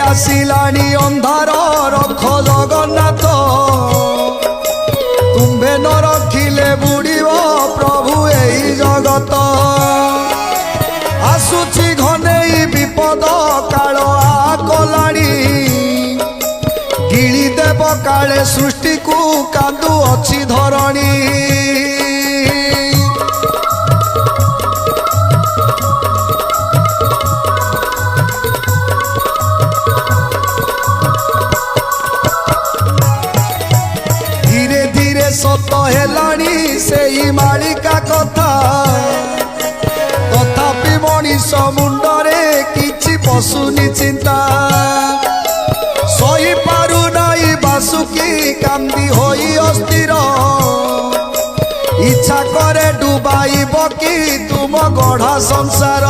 ଆସିଲାଣି ଅନ୍ଧାର ରଖ ଜଗନ୍ନାଥ ତୁମ୍ଭେ ନ ରଖିଲେ ବୁଡ଼ିବ ପ୍ରଭୁ ଏହି ଜଗତ ଆସୁଛି ଘନେଇ ବିପଦ କାଳ କଲାଣି ଗିଳି ଦେବ କାଳେ ସୃଷ୍ଟିକୁ କାନ୍ଦୁ ଅଛି ଧରଣୀ सत हेलानी से ही मालिका कथा तथापि मनीष मुंडरे किछि पशुनी चिंता सही पारु नाई बासुकी कांदी होई अस्थिर इच्छा करे डुबाइब कि तुम गढ़ा संसार।